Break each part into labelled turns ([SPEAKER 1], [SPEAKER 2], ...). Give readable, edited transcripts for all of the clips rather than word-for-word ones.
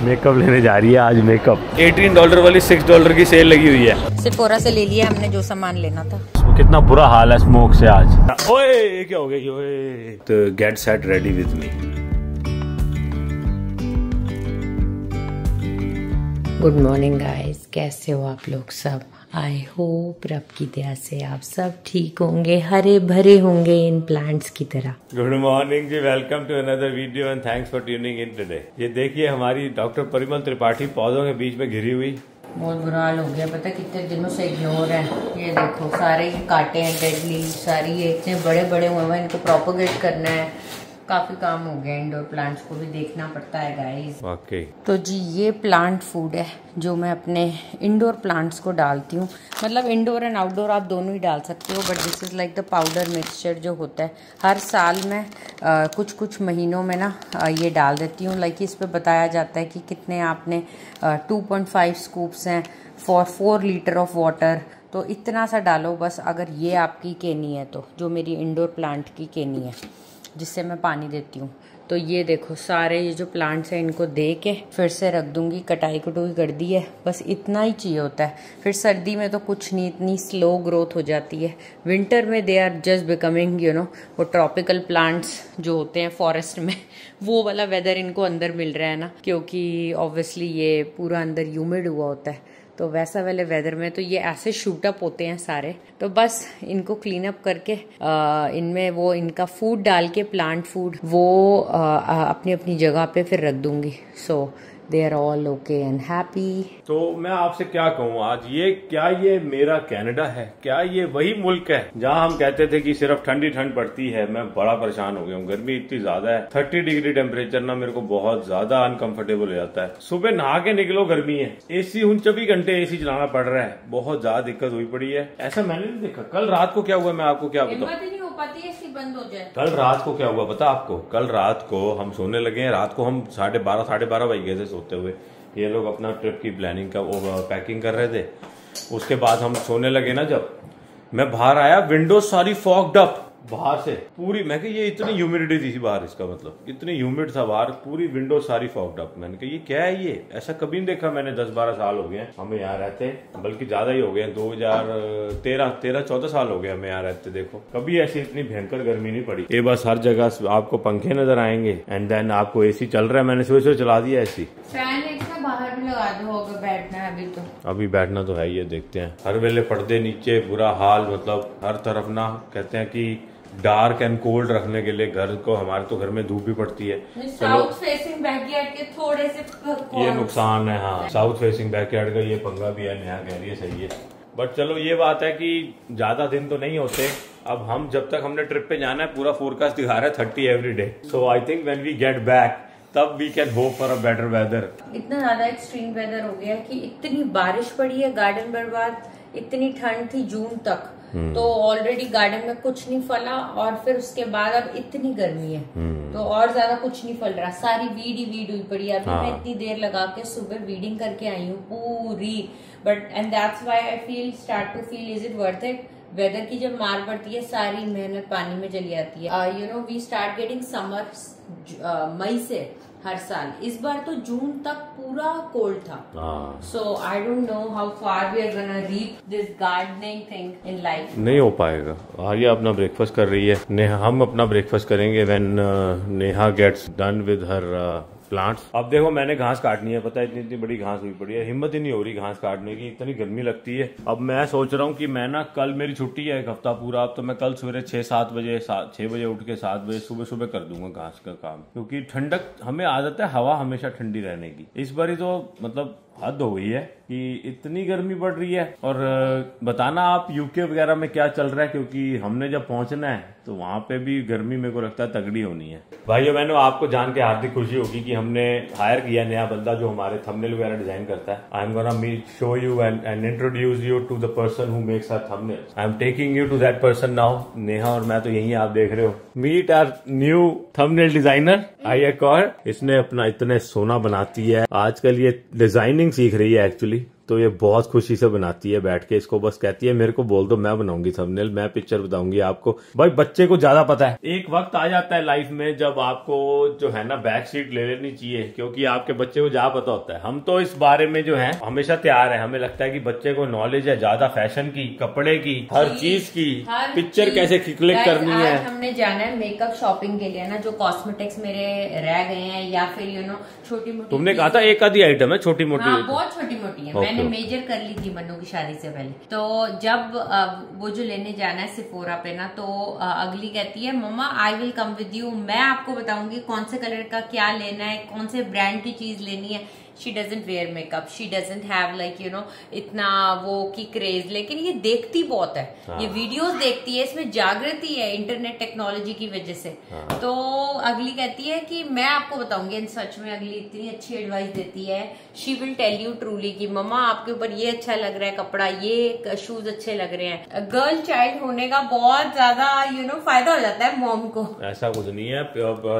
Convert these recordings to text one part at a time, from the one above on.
[SPEAKER 1] Makeup लेने जा रही है आज। मेकअप $18 वाली $6 की सेल लगी हुई है।
[SPEAKER 2] सेफोरा से ले लिया हमने जो सामान लेना था।
[SPEAKER 1] कितना बुरा हाल है स्मोक से आज। ओए क्या हो गया? ओए तो gate set ready with me.
[SPEAKER 2] Good morning guys, कैसे हो आप लोग सब? आई होप रब की दया से आप सब ठीक होंगे, हरे भरे होंगे इन प्लांट्स की तरह।
[SPEAKER 1] Good morning ji, welcome to another video and thanks for tuning in today. ये देखिए हमारी डॉक्टर परिमल त्रिपाठी पौधों के बीच में घिरी हुई।
[SPEAKER 2] बहुत बुरा हाल हो गया, पता कितने दिनों से इग्नोर है। ये देखो सारे ये काटे हैं, डेड लीव सारी, ये इतने बड़े बड़े हुए हैं, इनको प्रोपोगेट करना है, काफी काम हो गया। इंडोर प्लांट्स को भी देखना पड़ता है गाइस।
[SPEAKER 1] वाकई
[SPEAKER 2] तो जी ये प्लांट फूड है जो मैं अपने इंडोर प्लांट्स को डालती हूँ। मतलब इंडोर एंड आउटडोर आप दोनों ही डाल सकते हो, but this is like the powder mixture जो होता है। हर साल मैं कुछ कुछ महीनों में ना ये डाल देती हूँ। लाइक इस पे बताया जाता है कि कितने आपने 2.5 स्कूप्स हैं फॉर 4 लीटर ऑफ वाटर, तो इतना सा डालो बस। अगर ये आपकी केनी है तो, जो मेरी इंडोर प्लांट की केनी है जिससे मैं पानी देती हूँ। तो ये देखो सारे ये जो प्लांट्स हैं इनको दे के फिर से रख दूंगी। कटाई कटोई कर दी है, बस इतना ही चाहिए होता है। फिर सर्दी में तो कुछ नहीं, इतनी स्लो ग्रोथ हो जाती है। विंटर में दे आर जस्ट बिकमिंग वो ट्रॉपिकल प्लांट्स जो होते हैं फॉरेस्ट में, वो वाला वेदर इनको अंदर मिल रहा है ना, क्योंकि ऑब्वियसली ये पूरा अंदर ह्यूमिड हुआ होता है। तो वैसा वाले वेदर में तो ये ऐसे शूट अप होते हैं सारे। तो बस इनको क्लीन अप करके इनमें वो इनका फूड डाल के, प्लांट फूड, वो अपनी अपनी जगह पे फिर रख दूंगी। So they are all okay and happy.
[SPEAKER 1] तो मैं आपसे क्या कहूँ आज, ये मेरा कनाडा है? क्या ये वही मुल्क है जहाँ हम कहते थे कि सिर्फ ठंडी ठंड पड़ती है? मैं बड़ा परेशान हो गया हूँ, गर्मी इतनी ज्यादा है। 30 डिग्री टेम्परेचर ना मेरे को बहुत ज्यादा अनकंफर्टेबल हो जाता है। सुबह नहा के निकलो गर्मी है, एसी 24 घंटे एसी चलाना पड़ रहा है, बहुत ज्यादा दिक्कत हुई पड़ी है। ऐसा मैंने नहीं देखा। कल रात को क्या हुआ मैं आपको क्या बताऊँ?
[SPEAKER 2] बंद हो जाए।
[SPEAKER 1] कल रात को क्या हुआ पता आपको? कल रात को हम सोने लगे हैं, रात को हम 12:30 साढ़े 12 बज गए थे सोते हुए। ये लोग अपना ट्रिप की प्लानिंग का पैकिंग कर रहे थे। उसके बाद हम सोने लगे ना, जब मैं बाहर आया विंडो सारी फॉग्ड अप बाहर से पूरी। मैं कहा ये इतनी ह्यूमिडिटी थी बाहर, इसका मतलब इतनी ह्यूमिड था बाहर, पूरी विंडो सारी फॉग्ड अप। मैंने कहा ये क्या है? ये ऐसा कभी नहीं देखा मैंने। 10-12 साल हो गए हमें यहाँ रहते, बल्कि ज्यादा ही हो गए, 2013-14 साल हो गए हमें यहाँ रहते। देखो कभी ऐसी इतनी भयंकर गर्मी नहीं पड़ी। ये बस हर जगह आपको पंखे नजर आएंगे एंड देन आपको एसी चल रहा है। मैंने सुबह चला दिया एसी।
[SPEAKER 2] फैन इसमें बाहर भी लगा दो, अगर बैठना है अभी तो।
[SPEAKER 1] अभी बैठना तो है, ये देखते हैं। हर वेले पर्दे नीचे, बुरा हाल, मतलब हर तरफ ना। कहते हैं कि डार्क एंड कोल्ड रखने के लिए घर को, हमारे तो घर में धूप भी पड़ती है।
[SPEAKER 2] साउथ फेसिंग बैकयार्ड के थोड़े से
[SPEAKER 1] ये नुकसान है। हाँ, साउथ फेसिंग बैकयार्ड का ये पंगा भी है। नया कह रही है, सही है। बट चलो ये बात है कि ज्यादा दिन तो नहीं होते। अब हम जब तक हमने ट्रिप पे जाना है, पूरा फोरकास्ट दिखा रहा है 30 every day. So I think when we get back तब we can hope for a better weather.
[SPEAKER 2] इतना ज्यादा एक्सट्रीम वेदर हो गया कि इतनी बारिश पड़ी है, गार्डन बर्बाद, इतनी ठंड थी जून तक, तो ऑलरेडी गार्डन में कुछ नहीं फला, और फिर उसके बाद अब इतनी गर्मी है तो और ज्यादा कुछ नहीं फल रहा। सारी वीड ही वीड हुई पड़ी है। अभी मैं इतनी देर लगा के सुबह वीडिंग करके आई हूँ पूरी। But and that's why I start to feel is it worth it. Weather की जब मार पड़ती है, सारी मेहनत पानी में चली जाती है। वी स्टार्ट गेटिंग समर मई से हर साल। इस बार तो जून तक पूरा कोल्ड था। So I don't know how far we are gonna reach this gardening thing in life.
[SPEAKER 1] नहीं हो पाएगा। आर्या अपना ब्रेकफास्ट कर रही है, नेहा हम अपना ब्रेकफास्ट करेंगे when Neha gets done with her plants. अब देखो मैंने घास काटनी है, पता है इतनी इतनी बड़ी घास हुई पड़ी है, हिम्मत ही नहीं हो रही घास काटने की, इतनी गर्मी लगती है। अब मैं सोच रहा हूँ कि मैं ना, कल मेरी छुट्टी है एक हफ्ता पूरा। अब तो मैं कल सवेरे 6 बजे उठ के 7 बजे सुबह कर दूंगा घास का काम, क्योंकि ठंडक हमें आदत है हवा हमेशा ठंडी रहने की। इस बार ही तो मतलब हद हो गई है कि इतनी गर्मी पड़ रही है। और बताना आप यूके वगैरह में क्या चल रहा है, क्योंकि हमने जब पहुंचना है तो वहां पे भी गर्मी मेरे को लगता है तगड़ी होनी है। भाइयों बहनों, आपको जान के हार्दिक खुशी होगी कि हमने हायर किया नया बंदा जो हमारे थंबनेल वगैरह डिजाइन करता है। I am gonna show you and introduce you to the person who makes our thumbnail. I am taking you to that person now. Neha और मैं तो यही आप देख रहे हो। Meet our new thumbnail designer Arya Kaur. इसने अपना इतने सोना बनाती है आजकल, ये डिजाइनिंग सीख रही है एक्चुअली। तो ये बहुत खुशी से बनाती है बैठ के, इसको बस कहती है मेरे को बोल दो, मैं बनाऊंगी थंबनेल, मैं पिक्चर बताऊंगी आपको। भाई बच्चे को ज्यादा पता है। एक वक्त आ जाता है लाइफ में जब आपको जो है ना बैक सीट ले लेनी चाहिए, क्योंकि आपके बच्चे को ज्यादा पता होता है। हम तो इस बारे में जो है हमेशा तैयार है, हमें लगता है कि बच्चे को नॉलेज है ज्यादा, फैशन की, कपड़े की, हर चीज की, पिक्चर कैसे क्लिक करनी है।
[SPEAKER 2] हमने जाना है मेकअप शॉपिंग के लिए ना, जो कॉस्मेटिक्स मेरे रह गए हैं या फिर छोटी मोटी,
[SPEAKER 1] तुमने कहा था एक आधी आइटम है छोटी मोटी।
[SPEAKER 2] हाँ, बहुत छोटी मोटी है। मैंने मेजर कर ली थी मनु की शादी से पहले। तो जब वो जो लेने जाना है सिफोरा पे ना, तो अगली कहती है mamma I will come with you, मैं आपको बताऊंगी कौन से कलर का क्या लेना है, कौन से ब्रांड की चीज लेनी है। She doesn't wear makeup, she doesn't have like इतना वो की क्रेज, लेकिन ये देखती बहुत है। हाँ। ये वीडियोस देखती है, इसमें जागृति है इंटरनेट टेक्नोलॉजी की वजह से। हाँ। तो अगली कहती है कि मैं आपको बताऊंगी, इन सच में अगली इतनी अच्छी एडवाइस देती है। She will tell you truly कि मम्मा आपके ऊपर ये अच्छा लग रहा है कपड़ा, ये शूज अच्छे लग रहे हैं। गर्ल चाइल्ड होने का बहुत ज्यादा फायदा हो जाता है मॉम को।
[SPEAKER 1] ऐसा कुछ नहीं है,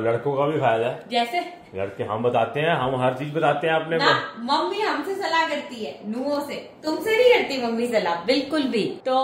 [SPEAKER 1] लड़कों का भी फायदा है।
[SPEAKER 2] जैसे
[SPEAKER 1] लड़के हम बताते हैं, हम हर चीज बताते हैं अपने को।
[SPEAKER 2] मम्मी हमसे सलाह करती है नुओं से, तुमसे नहीं करती मम्मी सलाह बिल्कुल भी। तो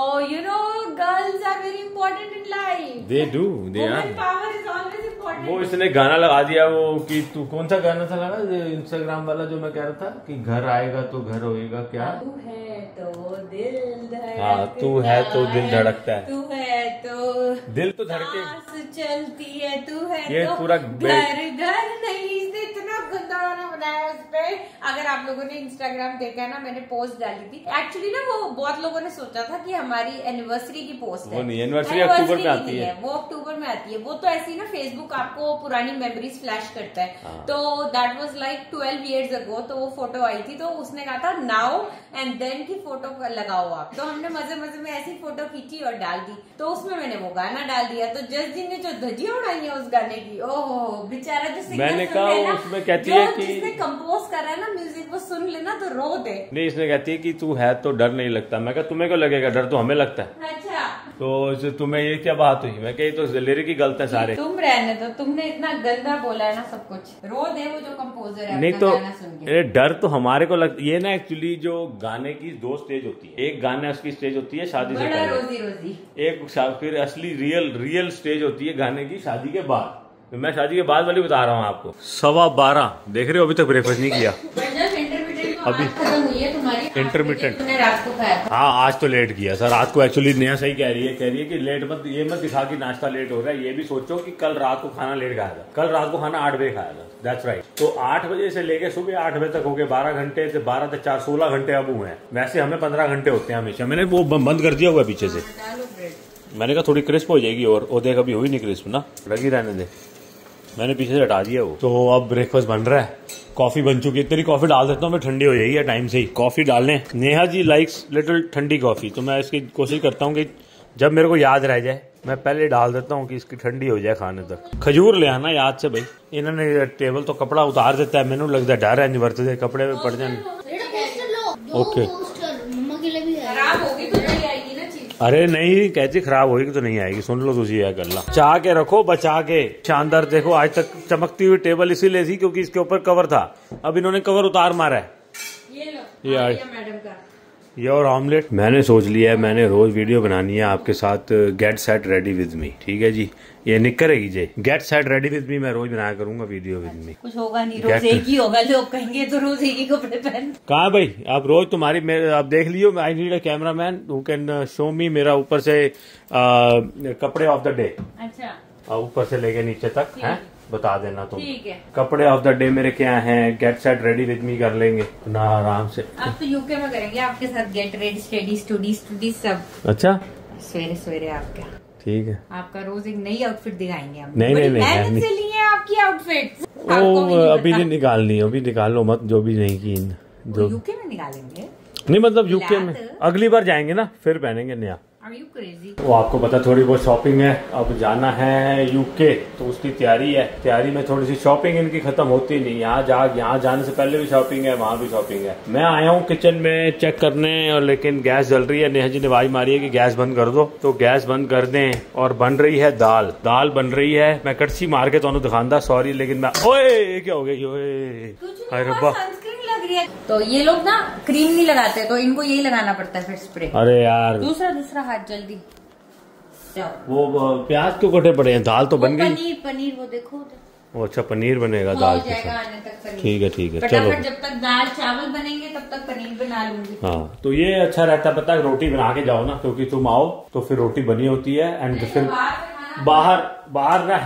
[SPEAKER 2] girls are very important in life,
[SPEAKER 1] they do, they are,
[SPEAKER 2] power is always important.
[SPEAKER 1] वो इसने गाना लगा दिया वो कि तू कौन सा गाना था लगा इंस्टाग्राम वाला जो मैं कह रहा था कि घर आएगा तो घर होएगा, क्या
[SPEAKER 2] तू है तो दिल धड़कता,
[SPEAKER 1] हाँ तू है तो दिल धड़कता है,
[SPEAKER 2] तू है तो
[SPEAKER 1] दिल तो धड़के
[SPEAKER 2] चलती है, तू है
[SPEAKER 1] ये
[SPEAKER 2] तो
[SPEAKER 1] पूरा
[SPEAKER 2] घर घर नहीं। इतना गंदा गाना बनाया उस पे। अगर आप लोगों ने इंस्टाग्राम देखा ना, मैंने पोस्ट डाली थी। एक्चुअली ना वो बहुत लोगों ने सोचा था कि हमारी एनिवर्सरी की पोस्ट है।
[SPEAKER 1] वो नहीं, एनिवर्सरी अक्टूबर में आती है,
[SPEAKER 2] वो अक्टूबर में आती है। वो तो ऐसी ना फेसबुक आपको पुरानी मेमोरीज फ्लैश करता है। तो that was like 12 years ago। तो वो फोटो आई थी, तो उसने कहा था नाउ एंड देन की फोटो लगाओ आप। तो हमने मजे मजे में ऐसी फोटो खींची और डाल दी। तो उसमें मैंने वो गाना डाल दिया। तो जज जी ने जो धजिया उड़ाई है उस गाने की, ओहो बेचारा जो सिंगर,
[SPEAKER 1] मैंने कहा उसमें कहती है कि
[SPEAKER 2] जिसने कंपोज कर रहा है ना म्यूजिक, वो सुन लेना तो रो दे।
[SPEAKER 1] नहीं, इसने कहती है कि तू है तो डर नहीं लगता। मैं कहा तुम्हें क्यों लगेगा डर, तो हमें लगता है।
[SPEAKER 2] अच्छा,
[SPEAKER 1] तो तुम्हें ये क्या बात हुई? मैं कही तो लिरिक की गलत है सारे।
[SPEAKER 2] तुम रहने दो, तुमने इतना गंदा बोला है ना सब कुछ। रो दे वो जो कंपोजर है।
[SPEAKER 1] नहीं तो डर तो हमारे को लगता ये ना, एक्चुअली जो गाने की दो स्टेज होती है। एक गाने उसकी स्टेज होती है शादी से पहले,
[SPEAKER 2] रोजी रोजी।
[SPEAKER 1] एक फिर असली रियल स्टेज होती है गाने की शादी के बाद। तो मैं शादी के बाद वाली बता रहा हूँ आपको। 12:15 देख रहे हो, अभी तक ब्रेकफास्ट नहीं किया। अभी इंटरमीडिएट
[SPEAKER 2] रात को खाया।
[SPEAKER 1] हाँ आज तो लेट किया सर। रात को एक्चुअली नया सही कह रही है कि लेट मत, ये मत दिखा कि नाश्ता लेट हो रहा है। ये भी सोचो कि कल रात को खाना लेट खाया था। कल रात को खाना 8 बजे खाया था। That's right. तो 8 बजे से लेके सुबह 8 बजे तक हो गए 12 घंटे से 12 से 4 16 घंटे अब हुए हैं। वैसे हमें 15 घंटे होते हैं हमेशा। मैंने वो बंद कर दिया हुआ पीछे से। मैंने कहा थोड़ी क्रिस्प हो जाएगी और देख अभी हुई नहीं क्रिस्प ना, लगी रहने दे। मैंने पीछे से हटा दिया वो। तो अब ब्रेकफास्ट बन रहा है, कॉफी बन चुकी है। तेरी कॉफी डाल देता हूँ मैं, ठंडी हो जाएगी टाइम से ही। कॉफी डालने नेहा जी लाइक्स लिटिल ठंडी कॉफी। तो मैं इसकी कोशिश करता हूँ कि जब मेरे को याद रह जाए मैं पहले डाल देता हूँ कि इसकी ठंडी हो जाए खाने तक। खजूर ले आना याद से भाई। इन्होंने टेबल तो कपड़ा उतार देता है, मैंने लगता है डर है नहीं बरतते कपड़े में पड़ जाने। ओके, अरे नहीं कहती खराब होगी तो नहीं आएगी। सुन लो तुझे यह गल्ला, चाह के रखो बचा के। शानदार, देखो आज तक चमकती हुई टेबल इसीलिए थी क्योंकि इसके ऊपर कवर था। अब इन्होंने कवर उतार मारा है। ये मैडम का ये और ऑमलेट। मैंने सोच लिया है मैंने रोज वीडियो बनानी है आपके साथ। Get set ready with me, ठीक है जी। ये निक करेगी जी, get set ready with me. मैं रोज बनाया करूंगा वीडियो विद मी।
[SPEAKER 2] कुछ होगा नहीं, रोज एक ही होगा। लोग कहेंगे तो रोज एक ही कपड़े पहन।
[SPEAKER 1] कहाँ भाई आप रोज तुम्हारी आप देख लियो। I need a cameraman who can show me मेरा ऊपर से कपड़े ऑफ द डे। अच्छा, ऊपर से लेके नीचे तक है, बता देना तुम। ठीक है, कपड़े ऑफ द डे मेरे क्या हैं। गेट सेट रेडी विद मी कर लेंगे ना आराम से।
[SPEAKER 2] अब तो यूके में करेंगे आपके साथ गेट रेडी स्टडी सब।
[SPEAKER 1] अच्छा,
[SPEAKER 2] सवेरे सवेरे आपका।
[SPEAKER 1] ठीक है,
[SPEAKER 2] आपका रोज एक नई आउटफिट दिखाएंगे हम।
[SPEAKER 1] नहीं
[SPEAKER 2] से लिए आपकी आउटफिट।
[SPEAKER 1] अभी नहीं निकालनी, अभी निकाल लो मत जो भी नहीं की। जो
[SPEAKER 2] यूके में निकालेंगे
[SPEAKER 1] नहीं, मतलब यूके में अगली बार जाएंगे ना फिर पहनेंगे नया। वो आपको पता थोड़ी बहुत शॉपिंग है। अब जाना है यूके तो उसकी तैयारी है। तैयारी में थोड़ी सी शॉपिंग इनकी खत्म होती नहीं। यहाँ जाने से पहले भी शॉपिंग है, वहाँ भी शॉपिंग है। मैं आया हूँ किचन में चेक करने और लेकिन गैस जल रही है। नेहा जी ने आवाज मारी है कि गैस बंद कर दो, तो गैस बंद कर दें। और बन रही है दाल बन रही है। मैं कड़छी मार के तो दिखांदा, सॉरी, लेकिन मैं ओए क्या हो गई? ओए हाय रब्बा,
[SPEAKER 2] है। तो ये लोग ना क्रीम नहीं लगाते, तो इनको यही लगाना पड़ता है फिर स्प्रे।
[SPEAKER 1] अरे यार
[SPEAKER 2] दूसरा हाथ जल्दी।
[SPEAKER 1] वो प्याज क्यों कटे पड़े हैं? दाल तो बन गई।
[SPEAKER 2] पनीर वो देखो।
[SPEAKER 1] वो अच्छा पनीर बनेगा दाल के साथ। ठीक है चलो।
[SPEAKER 2] जब तक दाल चावल बनेंगे तब तक पनीर बना लूंगी।
[SPEAKER 1] हाँ तो ये अच्छा रहता है पता है, रोटी बना के जाओ ना, क्योंकि तुम आओ तो फिर रोटी बनी होती है एंड फिर बाहर ना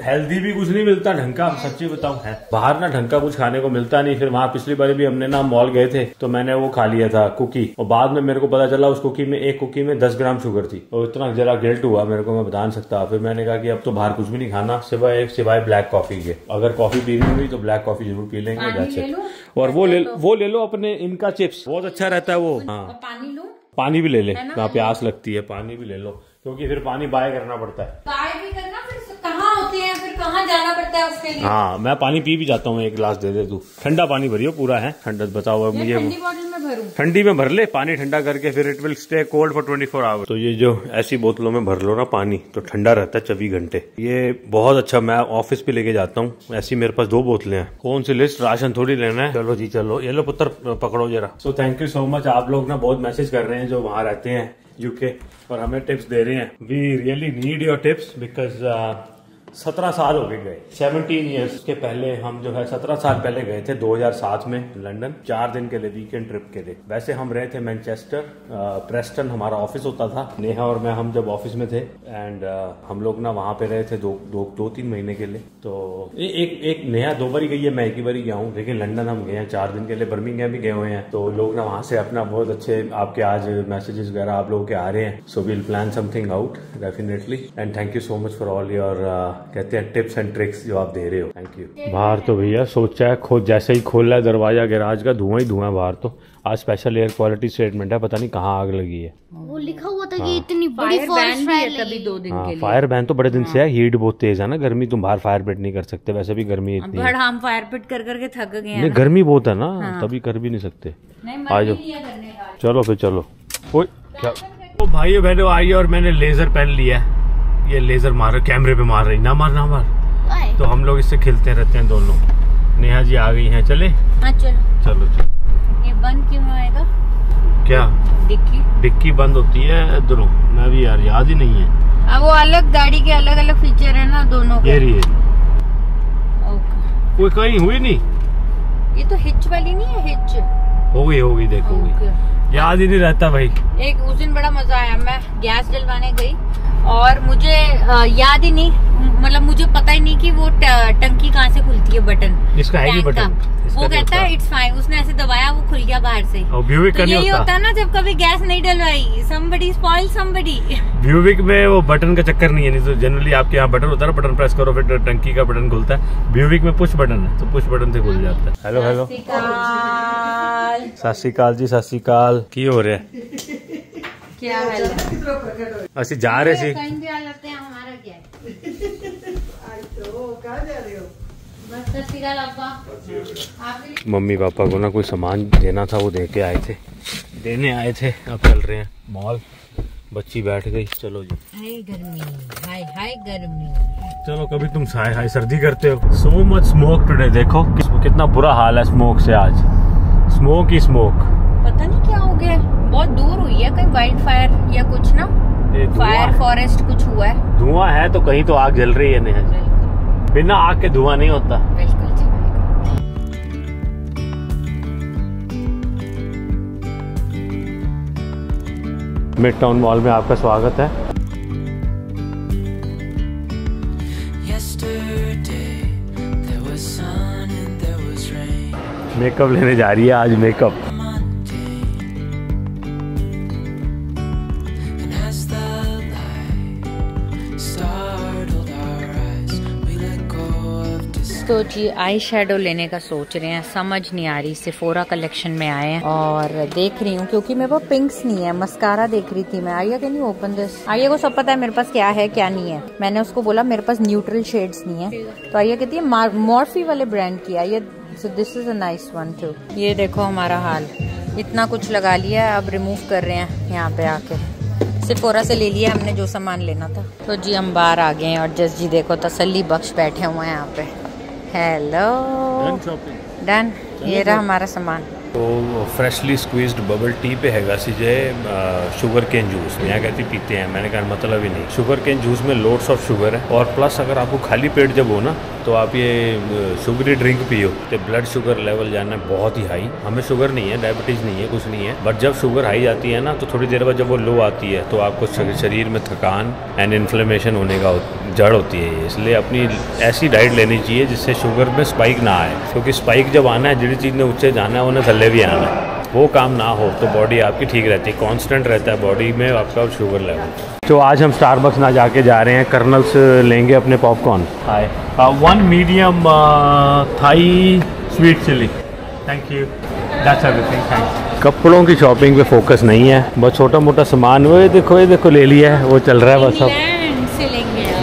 [SPEAKER 1] हेल्दी भी कुछ नहीं मिलता ढंग का, सच्ची बताऊं है बाहर ना ढंग का कुछ खाने को मिलता नहीं। फिर वहां पिछली बार भी हमने ना मॉल गए थे तो मैंने वो खा लिया था कुकी, और बाद में मेरे को पता चला उस कुकी में एक कुकी में 10 ग्राम शुगर थी, और इतना जरा गिल्ट हुआ मेरे को, मैं बता नहीं सकता। फिर मैंने कहा कि अब तो बाहर कुछ भी नहीं खाना सिवाय ब्लैक कॉफी के। अगर कॉफी पीनी हुई तो ब्लैक कॉफी जरूर पी लेंगे। और वो ले लो अपने इनका चिप्स, बहुत अच्छा रहता है वो। हाँ
[SPEAKER 2] पानी लो,
[SPEAKER 1] पानी भी ले ले, प्यास लगती है, पानी भी ले लो, क्योंकि फिर पानी बाय करना पड़ता है।
[SPEAKER 2] बाय भी करना, फिर कहाँ होते हैं, फिर कहाँ जाना पड़ता है उसके लिए।
[SPEAKER 1] हाँ मैं पानी पी भी जाता हूँ, एक गिलास दे दे तू। ठंडा पानी भरियो पूरा है ठंडा, बताओ मुझे।
[SPEAKER 2] ठंडी बॉटल में भरूं?
[SPEAKER 1] ठंडी में भर ले, पानी ठंडा करके फिर it will stay cold for 24 hours. तो ये जो ऐसी बोतलों में भर लो ना पानी, तो ठंडा रहता है 24 घंटे। ये बहुत अच्छा, मैं ऑफिस पे लेके जाता हूँ ऐसी। मेरे पास 2 बोतलें हैं। कौन सी लिस्ट, राशन थोड़ी लेना है। चलो जी चलो, ये लो पुत्र पकड़ो जरा। सो थैंक यू सो मच, आप लोग ना बहुत मैसेज कर रहे हैं जो वहाँ रहते हैं यूके, और हमें टिप्स दे रहे हैं। We really need your tips because 17 साल हो गए 17 ईयर्स के पहले हम जो है 17 साल पहले गए थे 2007 में लंदन, 4 दिन के लिए वीकेंड ट्रिप के लिए। वैसे हम रहे थे मैनचेस्टर, प्रेस्टन हमारा ऑफिस होता था। नेहा और मैं हम जब ऑफिस में थे एंड हम लोग ना वहाँ पे रहे थे 2-3 महीने के लिए। तो एक नेहा 2 बार ही गई है, मैं 1 ही बार ही गया हूँ, लेकिन लंदन हम गए हैं 4 दिन के लिए। बर्मिंघम भी गए हुए हैं। तो लोग ना वहाँ से अपना बहुत अच्छे आपके आज मैसेजेस वगैरह आप लोगों के आ रहे हैं। So will plan something out definitely, and thank you so much for all your कहते हैं टिप्स एंड ट्रिक्स जो आप दे रहे हो। Thank you. बाहर तो भैया सोचा है खुद, जैसे ही खोला है दरवाजा गैराज का, धुआं ही धुआं बाहर। तो आज स्पेशल एयर क्वालिटी स्टेटमेंट है, पता नहीं कहाँ आग लगी है।
[SPEAKER 3] वो लिखा हुआ था कि इतनी बड़ी फॉरेस्ट फायर
[SPEAKER 2] तभी 2 दिन के लिए।
[SPEAKER 1] फायर बैन तो बड़े दिन से है, हीट बहुत तेज है ना, गर्मी, तुम बाहर फायर पिट नहीं कर सकते, वैसे भी गर्मी इतनी है।
[SPEAKER 2] हम फायर पिट कर करके थक गए हैं।
[SPEAKER 1] नहीं गर्मी बहुत है ना, तभी कर भी नहीं सकते। आ जाओ चलो फिर चलो। क्या भाइयों बहनों आइए, और मैंने लेजर पेन लिया है, ये लेजर मार कैमरे पे मार रही, ना मार। तो हम लोग इससे खेलते रहते हैं दोनों। नेहा जी आ गई हैं, चले?
[SPEAKER 2] हाँ चलो। ये बंद क्यों आएगा?
[SPEAKER 1] क्या डिक्की बंद होती है इधरों? मैं भी यार याद ही नहीं है।
[SPEAKER 2] अब वो अलग गाड़ी के अलग अलग फीचर है ना दोनों के।
[SPEAKER 1] ये कोई कहीं हुई नहीं,
[SPEAKER 2] ये तो हिच वाली नहीं है, हिच
[SPEAKER 1] होगी देखो याद ही नहीं रहता भाई।
[SPEAKER 2] एक उस दिन बड़ा मजा आया, मैं गैस जलवाने गई और मुझे याद ही नहीं, मतलब मुझे पता ही नहीं कि वो टंकी कहाँ से खुलती है, बटन
[SPEAKER 1] इसका है बटन।
[SPEAKER 2] वो कहता है इट्स फाइन, उसने ऐसे दबाया वो खुल गया बाहर से।
[SPEAKER 1] तो
[SPEAKER 2] यही होता है ना जब कभी गैस नहीं डलवाई, somebody spoil somebody।
[SPEAKER 1] ब्यूविक में वो बटन का चक्कर नहीं है, नहीं तो जनरली आपके यहाँ बटन होता है ना, बटन प्रेस करो फिर टंकी का बटन खुलता है। ब्यूविक में पुश बटन है, तो पुश बटन से खुल जाता है। हेलो सत श्री अकाल जी, सत श्री अकाल। की हो रहा है?
[SPEAKER 2] क्या हाल है?
[SPEAKER 1] असि जा रहे थे,
[SPEAKER 2] कहीं भी आ जाते हैं, हमारा क्या है?
[SPEAKER 4] कहाँ जा रहे हो?
[SPEAKER 2] बस सत श्री अकाल आपका।
[SPEAKER 1] मम्मी पापा को ना कोई सामान देना था, वो देके आए थे, अब चल रहे हैं मॉल। बच्ची बैठ गई, चलो जी।
[SPEAKER 2] हाय गर्मी, हाय गर्मी।
[SPEAKER 1] चलो कभी तुम हाय सर्दी करते हो। सो मच स्मोक टुडे, देखो कितना बुरा हाल है स्मोक से आज, स्मोक ही स्मोक।
[SPEAKER 2] पता नहीं क्या हो गया, बहुत दूर हुई है कहीं वाइल्ड फायर या कुछ ना, फायर फॉरेस्ट कुछ हुआ है।
[SPEAKER 1] धुआं है तो कहीं तो आग जल रही है। नहीं बिना आग के धुआं नहीं होता।
[SPEAKER 2] बिल्कुल जी।
[SPEAKER 1] मिड टाउन मॉल में आपका स्वागत है। मेकअप लेने जा रही है आज, मेकअप।
[SPEAKER 2] तो जी आई शेडो लेने का सोच रहे हैं, समझ नहीं आ रही। सेफोरा कलेक्शन में आए हैं और देख रही हूँ, क्योंकि मेरे पास पिंक्स नहीं है। मस्कारा देख रही थी मैं। Arya can you open this? Arya को सब पता है मेरे पास क्या है क्या नहीं है। मैंने उसको बोला मेरे पास न्यूट्रल शेड्स नहीं है, तो आर्या कहती है मॉर्फी वाले ब्रांड की है ये, so this is a nice one two. ये देखो हमारा हाल, इतना कुछ लगा लिया, अब रिमूव कर रहे हैं यहाँ पे आके। सेफोरा से ले लिया हमने जो सामान लेना था। तो जी हम बाहर आ गए हैं और जस्ट जी देखो तसल्ली बख्श बैठे हुए हैं यहाँ पे। Hello done. ये रहा हमारा सामान।
[SPEAKER 1] तो फ्रेशली स्क्वीज्ड बबल टी पे हैगा सी जे शुगर केन जूस यहाँ कहती पीते हैं। मैंने कहा मतलब ही नहीं, शुगर केन जूस में लोड्स ऑफ शुगर है और प्लस अगर आपको खाली पेट जब हो ना तो आप ये शुगरी ड्रिंक पियो तो ब्लड शुगर लेवल जाना है बहुत ही हाई। हमें शुगर नहीं है, डायबिटीज़ नहीं है, कुछ नहीं है, बट जब शुगर हाई जाती है ना तो थोड़ी देर बाद जब वो लो आती है तो आपको शरीर में थकान एंड इन्फ्लेमेशन होने का जड़ होती है। इसलिए अपनी ऐसी डाइट लेनी चाहिए जिससे शुगर में स्पाइक ना आए, क्योंकि स्पाइक जब आना है जिस चीज़ ने ऊँचे जाना है उन्हें थल्ले भी आना है, वो काम ना हो तो बॉडी आपकी ठीक रहती है, कांस्टेंट रहता है बॉडी में आपका शुगर लेवल। तो आज हम स्टारबक्स ना जाके जा रहे हैं, कर्नल्स लेंगे अपने popcorn. Hi, 1 medium Thai sweet chilli, thank you, that's everything, thanks. कपड़ों की शॉपिंग पे फोकस नहीं है, बस छोटा मोटा सामान वो ये देखो ले लिया है, वो चल रहा है बस। अब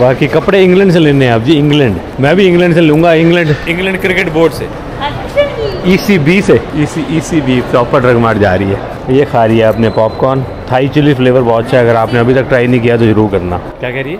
[SPEAKER 1] बाकी कपड़े इंग्लैंड से लेने हैं आप जी, इंग्लैंड। मैं भी इंग्लैंड से लूँगा, इंग्लैंड क्रिकेट बोर्ड से, ECB से, ECB प्रॉपर ड्रग मार्ट जा रही है। ये खा रही है अपने पॉपकॉर्न, थाई चिली फ्लेवर बहुत अच्छा है, अगर आपने अभी तक ट्राई नहीं किया तो जरूर करना। क्या कह रही है?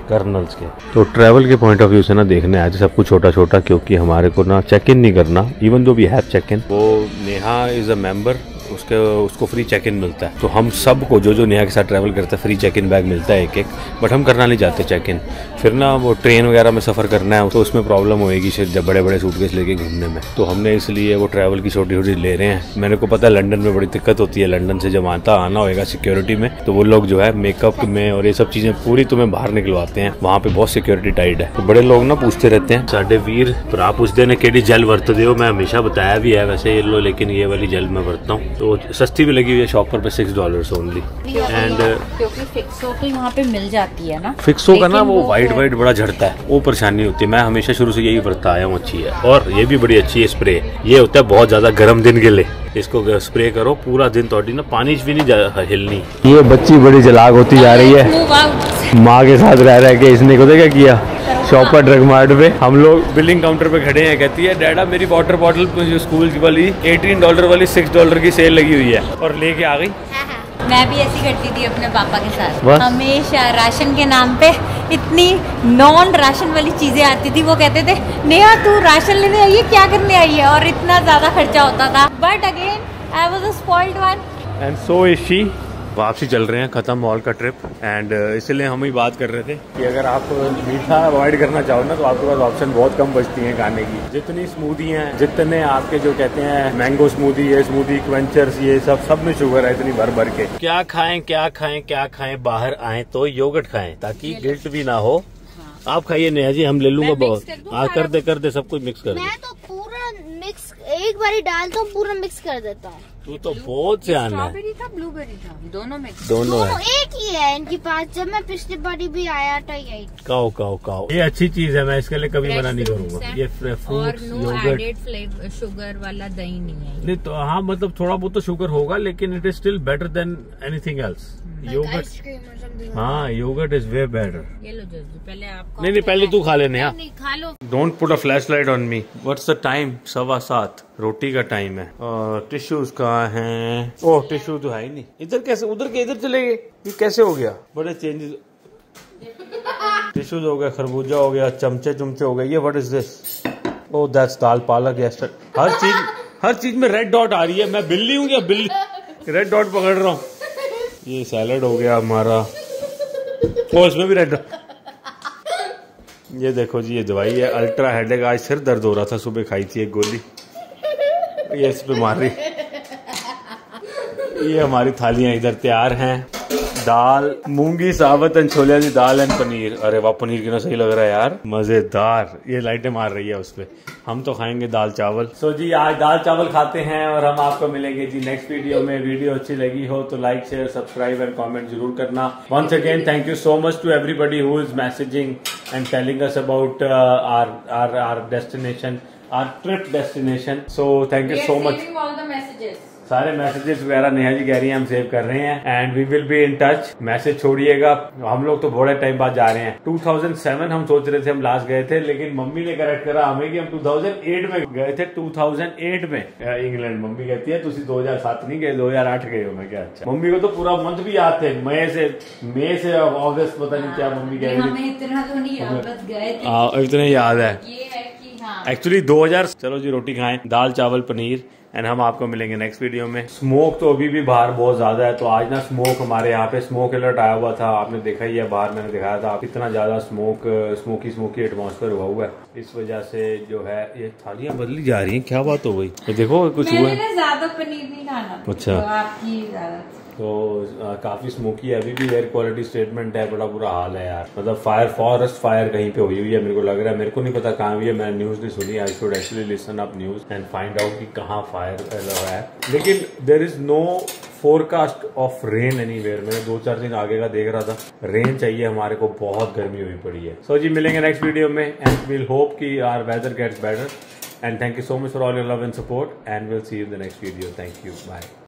[SPEAKER 1] कर्नल्स के। तो ट्रैवल के पॉइंट ऑफ व्यू से ना देखने आए सब कुछ छोटा छोटा, क्योंकि हमारे को ना चेक इन नहीं करना, even though we have check in. वो नेहा इज़ अ मेंबर, उसको फ्री चेक इन मिलता है, तो हम सबको जो नेहा के साथ ट्रैवल करता है फ्री चेक इन बैग मिलता है एक, बट हम करना नहीं चाहते चेक इन। फिर ना वो ट्रेन वगैरह में सफ़र करना है तो उसमें प्रॉब्लम होएगी फिर जब बड़े बड़े सूटकेस लेके घूमने में, तो हमने इसलिए वो ट्रैवल की छोटी छोटी ले रहे हैं। मेरे को पता है लंदन में बड़ी दिक्कत होती है, लंदन से जब आना होएगा सिक्योरिटी में तो वो लोग जो है मेकअप में और ये सब चीज़ें पूरी तुम्हें बाहर निकलवाते हैं, वहाँ पे बहुत सिक्योरिटी टाइट है। तो बड़े लोग ना पूछते रहते हैं, साढ़े वीर भरा पूछते हैं केड़ी जेल वरतते हो, मैं हमेशा बताया भी है वैसे ये लो, लेकिन ये वाली जेल मैं वरतता हूँ, तो सस्ती भी लगी हुई है शॉपर पे, $6 ओनली। एंड
[SPEAKER 2] क्योंकि फिक्सो तो यहाँ पे मिल जाती है ना,
[SPEAKER 1] फिक्सो का ना वो वाइट बड़ा झड़ता है, वो परेशानी होती है। मैं हमेशा शुरू से यही बरता आया हूँ, अच्छी है। और ये भी बड़ी अच्छी है स्प्रे, ये होता है बहुत ज्यादा गर्म दिन के लिए, इसको स्प्रे करो पूरा दिन थोड़ी ना पानी भी नहीं हिलनी। ये बच्ची बड़ी चलाक होती जा रही है, माँ के साथ रह के इसने को क्या किया, शॉपर ड्रग मार्ट पे हम लोग बिलिंग काउंटर पे खड़े हैं, कहती है डैडा मेरी वाटर बॉटल स्कूल वाली $18 वाली $6 की सेल लगी हुई है, और लेके आ गई।
[SPEAKER 2] मैं भी ऐसी करती थी अपने पापा के साथ, हमेशा राशन के नाम पे इतनी नॉन राशन वाली चीजें आती थी, वो कहते थे नेहा तू राशन लेने आई है, क्या करने आई है, और इतना ज्यादा खर्चा होता था, but again I was a spoiled one
[SPEAKER 1] and so is she. वापसी चल रहे हैं, खत्म मॉल का ट्रिप, एंड इसलिए हम ही बात कर रहे थे कि अगर आप मीठा अवॉइड करना चाहो ना तो आपके पास ऑप्शन बहुत कम बचती हैं खाने की। जितनी स्मूदी हैं, जितने आपके जो कहते हैं मैंगो स्मूदी, ये स्मूदी क्वेंचर्स, ये सब में शुगर है इतनी भर भर के। क्या खाएं बाहर आए तो योगर्ट खाएं ताकि गिल्ट भी ना हो। आप खाइए नेहा जी, हम ले लूंगा बहुत। कर दे सब कुछ मिक्स कर दे।
[SPEAKER 3] मैं तो पूरा मिक्स एक बारी डालता हूँ, पूरा मिक्स कर देता हूँ।
[SPEAKER 1] तू तो बहुत सियान है।
[SPEAKER 2] स्ट्रॉबेरी था, ब्लूबेरी था, दोनों मिक्स,
[SPEAKER 1] दोनों है,
[SPEAKER 3] एक ही है इनके पास। जब मैं पिछली बारी भी आया था यही।
[SPEAKER 1] काओ ये अच्छी चीज है, मैं इसके लिए कभी मना नहीं करूंगा। ये फ्रूट्स, योगर्ट,
[SPEAKER 2] शुगर वाला दही नहीं है।
[SPEAKER 1] नहीं तो हाँ, मतलब थोड़ा बहुत तो शुगर होगा, लेकिन it is still better than anything else. Yoghurt, हाँ योगर्ट इज वे बेटर।
[SPEAKER 2] ये लो जल्दी, पहले आप
[SPEAKER 1] नहीं पहले तू खा लेने। हाँ
[SPEAKER 2] खा लो।
[SPEAKER 1] Don't put a flash light on me. What's the time? 7:15, रोटी का टाइम है। और टिश्यूज कहाँ हैं? ओह टिश्यू तो है ही नहीं। इधर कैसे, उधर के इधर चले गए, ये कैसे हो गया? बड़े चेंजेस। टिश्यूज हो गया, खरबूजा हो गया, चमचे हो गए। ये what is this? Oh that's dal palak. हर चीज में रेड डॉट आ रही है। मैं बिल्ली हूँ क्या? बिल्ली रेड डॉट पकड़ रहा हूँ। ये सैलड हो गया हमारा, वो इसमें भी रेड। ये देखो जी, ये दवाई है अल्ट्रा हेडेक। आज सिर दर्द हो रहा था, सुबह खाई थी एक गोली, ये इस पे मार रही। ये हमारी थालियां इधर तैयार हैं। दाल मूंगी साबत एंड छोले की दाल एंड पनीर। अरे वाह, पनीर कितना सही लग रहा है यार, मजेदार। ये लाइटें मार रही है उस पे। हम तो खाएंगे दाल चावल। सो जी आज दाल चावल खाते हैं, और हम आपको मिलेंगे जी नेक्स्ट वीडियो में। वीडियो अच्छी लगी हो तो like share subscribe and comment जरूर करना। Once again thank you so much to everybody who is messaging and telling us about our destination, our trip destination. So thank you so much. सारे messages वगैरह नेहा जी कह रही हैं हम save कर रहे हैं, and we will be in touch. Message छोड़िएगा। हम लोग तो बड़े टाइम बाद जा रहे हैं। 2007 हम सोच रहे थे हम लास्ट गए थे, लेकिन मम्मी ने करेक्ट करा हमें कि हम 2008 में गए थे। 2008 में इंग्लैंड। मम्मी कहती है तुसी 2007 नहीं गए, 2008 गए हो। मैं क्या अच्छा, मम्मी को तो पूरा मंथ भी याद थे, मई से अगस्त, पता नहीं क्या मम्मी कह रही थी।
[SPEAKER 2] इतना तो नहीं याद, बस गए थे।
[SPEAKER 1] इतने याद है।
[SPEAKER 2] ये है कि हाँ
[SPEAKER 1] एक्चुअली 2000। चलो जी रोटी खाएं, दाल चावल पनीर, एंड हम आपको मिलेंगे नेक्स्ट वीडियो में। स्मोक तो अभी भी बाहर बहुत ज्यादा है, तो आज ना स्मोक हमारे यहाँ पे स्मोक अलर्ट आया हुआ था, आपने देखा ही है, बाहर मैंने दिखाया था कितना ज्यादा स्मोकी एटमॉस्फेयर हुआ है। इस वजह से जो है ये थालियां बदली जा रही हैं, क्या बात हो गई? ये देखो कुछ हुआ है।
[SPEAKER 2] ज्यादा पनीर नहीं खाना।
[SPEAKER 1] अच्छा,
[SPEAKER 2] तो आपकी ज्यादा
[SPEAKER 1] तो काफी स्मोकी है, अभी भी एयर क्वालिटी स्टेटमेंट है, बड़ा बुरा हाल है यार। मतलब फॉरेस्ट फायर कहीं पे हुई है, मेरे को लग रहा है, मेरे को नहीं पता कहाँ हुई है, मैंने न्यूज नहीं सुनी। I should actually listen up news and find out कि कहाँ फायर है। लेकिन there is no forecast of rain anywhere. मैंने 2-4 दिन आगे का देख रहा था, रेन चाहिए हमारे को, बहुत गर्मी हुई पड़ी है। सो जी मिलेंगे नेक्स्ट वीडियो में, एंड विल होप कि our weather gets better, and thank you so much for all your love and support, and will see you in the next video. Thank you, bye.